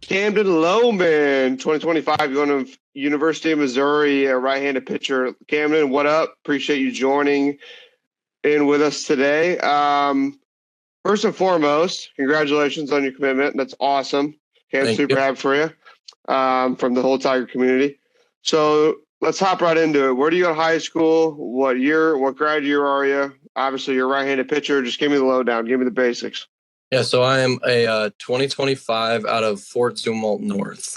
Camden Lohman, 2025, going to University of Missouri, a right-handed pitcher. Camden, what up? Appreciate you joining in with us today. First and foremost, congratulations on your commitment. That's awesome. Thank Super you. happy for you from the whole Tiger community. So let's hop right into it. Where do you go to high school? What year? What grad year are you? Obviously, you're a right-handed pitcher. Just give me the lowdown. Give me the basics. Yeah, so I am a 2025 out of Fort Zumwalt North.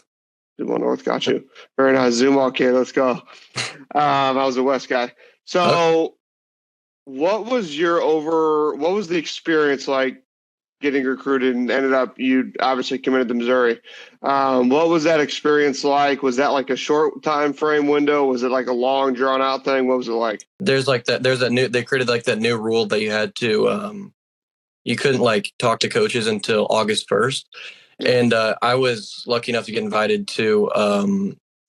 Zumwalt North, got you. Very nice. Zumwalt kid, let's go. I was a West guy. So what was the experience like getting recruited and ended up, you obviously committed to Missouri. What was that experience like? Was that like a short time frame window? Was it like a long drawn out thing? What was it like? They created like that new rule that you had to, you couldn't like talk to coaches until August 1st. And I was lucky enough to get invited to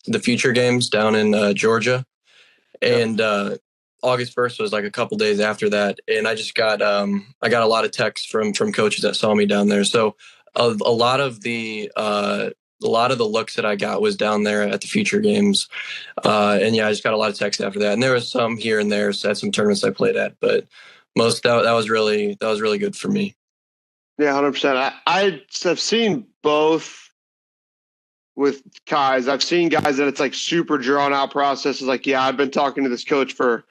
the Future Games down in Georgia. And August 1st was like a couple days after that. And I just got I got a lot of texts from coaches that saw me down there. So a lot of the looks that I got was down there at the Future Games. And yeah, I just got a lot of texts after that. And there was some here and there at some tournaments I played at, but that was really good for me. Yeah, 100%. I have seen both with guys. I've seen guys that it's like super drawn out processes. Like, yeah, I've been talking to this coach for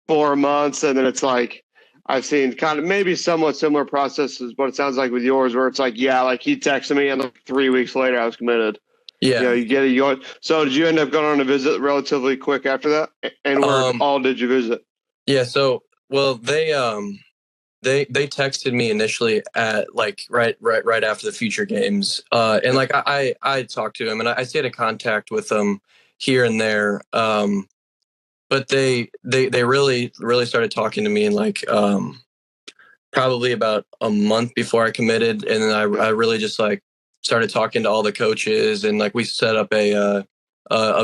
4 months, and then it's like I've seen kind of maybe somewhat similar processes, but it sounds like with yours where it's like, yeah, like he texted me and like 3 weeks later I was committed. Yeah. You know, you get it. So did you end up going on a visit relatively quick after that? And where all did you visit? Yeah, so well they texted me initially at like right after the Future Games, and like I talked to him and I stayed in contact with them here and there, but they really started talking to me in like probably about a month before I committed, and then I really just like started talking to all the coaches, and like we set up a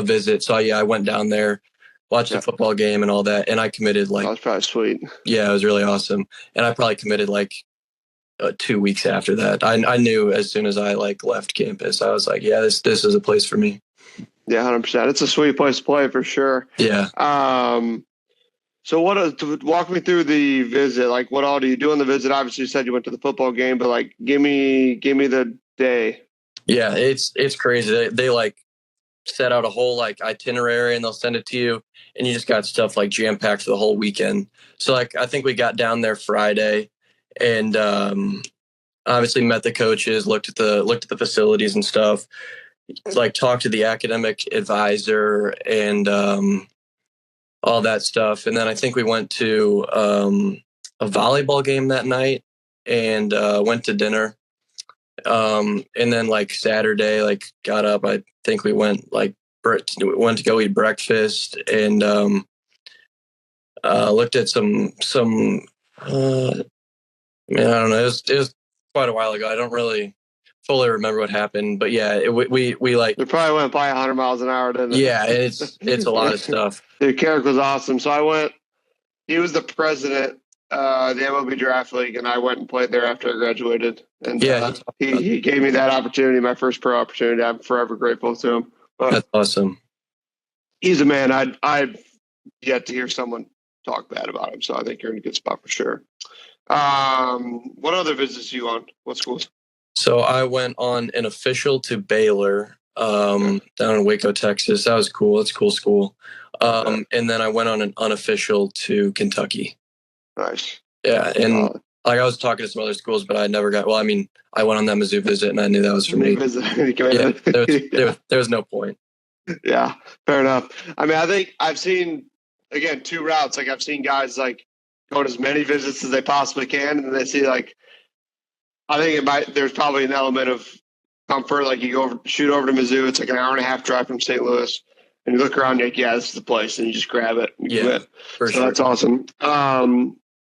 visit. So yeah, I went down there, watched the football game and all that, and I committed like. That was probably sweet. Yeah, it was really awesome, and I probably committed like 2 weeks after that. I knew as soon as I like left campus, I was like, yeah, this is a place for me. Yeah, 100%. It's a sweet place to play for sure. Yeah. So walk me through the visit. Like, what all do you do on the visit? Obviously, you said you went to the football game, but like, give me the day. Yeah, it's crazy. They like set out a whole like itinerary and they'll send it to you, and you just got stuff like jam packed for the whole weekend. So like I think we got down there Friday, and obviously met the coaches, looked at the facilities and stuff, like talked to the academic advisor and all that stuff. And then I think we went to a volleyball game that night and went to dinner. And then like Saturday, like got up, I think we went to go eat breakfast and looked at some man, I don't know. It was quite a while ago. I don't really fully remember what happened, but yeah, we like. We probably went by 100 miles an hour, didn't it? Yeah, it's a lot of stuff. Dude, Carrick was awesome. So I went. He was the president of the MLB Draft League, and I went and played there after I graduated. And yeah, he gave me that opportunity, my first pro opportunity. I'm forever grateful to him. But that's awesome. He's a man. I've yet to hear someone talk bad about him, so I think you're in a good spot for sure. What other visits are you on? What schools? So I went on an official to Baylor down in Waco, Texas. That was cool. It's a cool school. And then I went on an unofficial to Kentucky. Nice. Yeah, and like I was talking to some other schools, but I never got. Well, I mean, I went on that Mizzou visit, and I knew that was for me. Yeah, there was no point. Yeah, fair enough. I mean, I think I've seen again 2 routes. Like I've seen guys like go on as many visits as they possibly can, and then they see like. I think there's probably an element of comfort. Like you shoot over to Mizzou, it's like an hour and a half drive from St. Louis, and you look around, you're like, yeah, this is the place, and you just grab it. Yeah, for sure. That's awesome.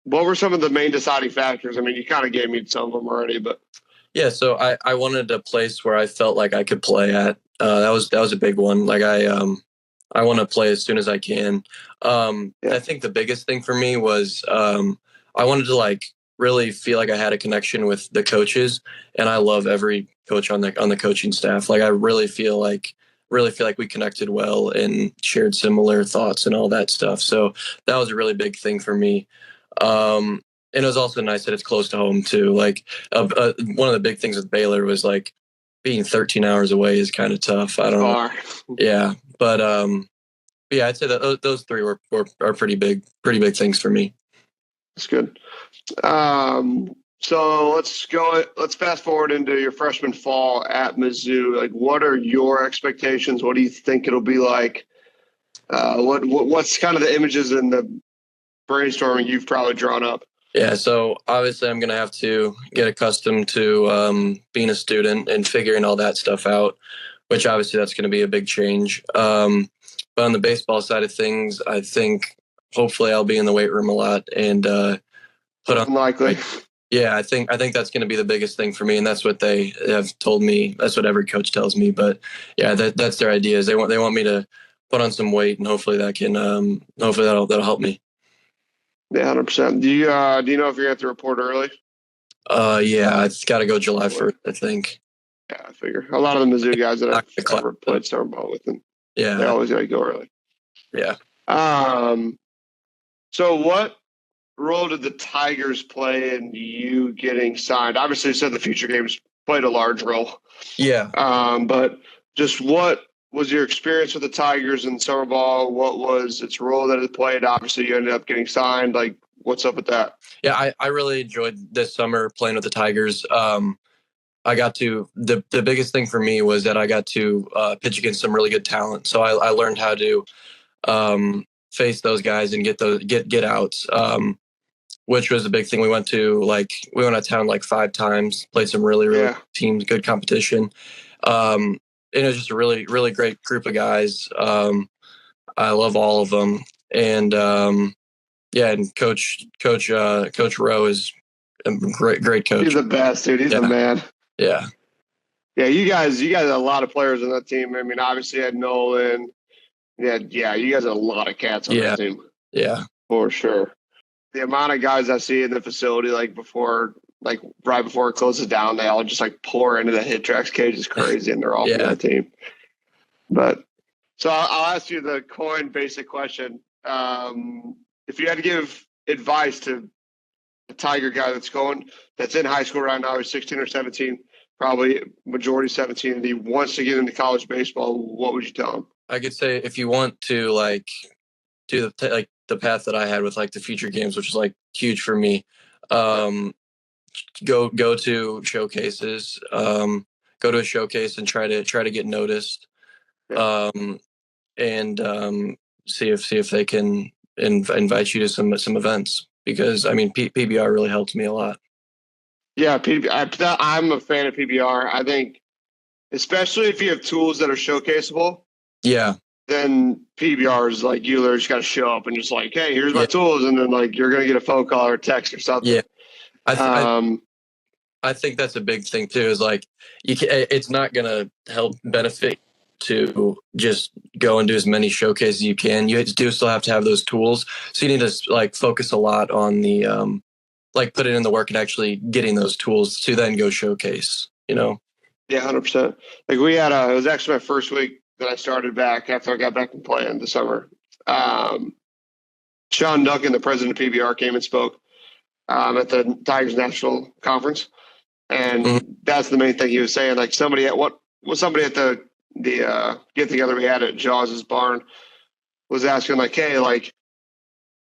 What were some of the main deciding factors? I mean, you kind of gave me some of them already, but yeah. So I wanted a place where I felt like I could play at. That was a big one. Like I want to play as soon as I can. I think the biggest thing for me was I wanted to like really feel like I had a connection with the coaches, and I love every coach on the coaching staff. Like I really feel like we connected well and shared similar thoughts and all that stuff. So that was a really big thing for me. And it was also nice that it's close to home too. Like one of the big things with Baylor was like being 13 hours away is kind of tough. I don't know. Yeah. But yeah, I'd say that those three are pretty big things for me. That's good. So let's fast forward into your freshman fall at Mizzou. Like, what are your expectations? What do you think it'll be like? What's kind of the images and the brainstorming you've probably drawn up? Yeah, so obviously I'm going to have to get accustomed to being a student and figuring all that stuff out, which obviously that's going to be a big change. But on the baseball side of things, I think hopefully I'll be in the weight room a lot and put on. Unlikely. Yeah, I think that's going to be the biggest thing for me, and that's what they have told me. That's what every coach tells me. But yeah, that's their ideas. They want me to put on some weight, and hopefully that'll help me. Yeah, 100%. Do you know if you're going to have to report early? Yeah, I've got to go July 1st, I think. Yeah, I figure. A lot of the Mizzou guys that I've ever played summer ball with, and yeah, they always got to go early. Yeah. So what role did the Tigers play in you getting signed? Obviously, you said the future games played a large role. Yeah. But just what was your experience with the Tigers in summer ball? What was its role that it played? Obviously, you ended up getting signed. Like, what's up with that? Yeah, I really enjoyed this summer playing with the Tigers. I got to the biggest thing for me was that I got to pitch against some really good talent. So I learned how to face those guys and get outs, which was a big thing. We went out of town like 5 times, played some really good teams, good competition. And it was just a really, really great group of guys. I love all of them. And and Coach Rowe is a great coach. He's the best, dude. He's the man. Yeah. Yeah, you guys had a lot of players on that team. I mean, obviously you had Nolan. Yeah, you guys had a lot of cats on that team. Yeah. For sure. The amount of guys I see in the facility, right before it closes down, they all just pour into the hit tracks cage is crazy, and they're all from that team. But so I'll ask you the basic question. If you had to give advice to a Tiger guy that's in high school right now, he's 16 or 17, probably majority 17, and he wants to get into college baseball, what would you tell him? I could say if you want to do the path that I had with the future games, which is huge for me, go to showcases, go to a showcase and try to get noticed, and see if they can invite you to some events, because I mean PBR really helped me a lot. Yeah, I'm a fan of PBR. I think, especially if you have tools that are showcaseable. Yeah. Then PBR is you literally just got to show up and just hey, here's my tools, and then you're gonna get a phone call or a text or something. Yeah. I think that's a big thing too. Is it's not gonna help benefit to just go and do as many showcases as you can. You do still have to have those tools, so you need to focus a lot on the put it in the work and actually getting those tools to then go showcase. Yeah, 100%. We had it was actually my first week that I started back after I got back from playing this summer. Sean Duncan, the president of PBR, came and spoke at the Tigers National Conference, and that's the main thing he was saying. Somebody at the get together we had at Jaws' barn was asking hey,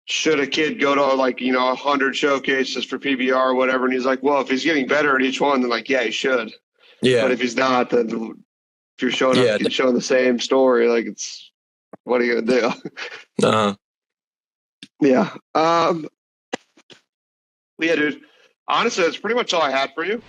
should a kid go to 100 showcases for PBR or whatever? And he's well, if he's getting better at each one, then yeah, he should. Yeah. But if he's not, then if you're showing up, you're showing the same story. What are you gonna do? Yeah. Yeah, dude. Honestly, that's pretty much all I had for you.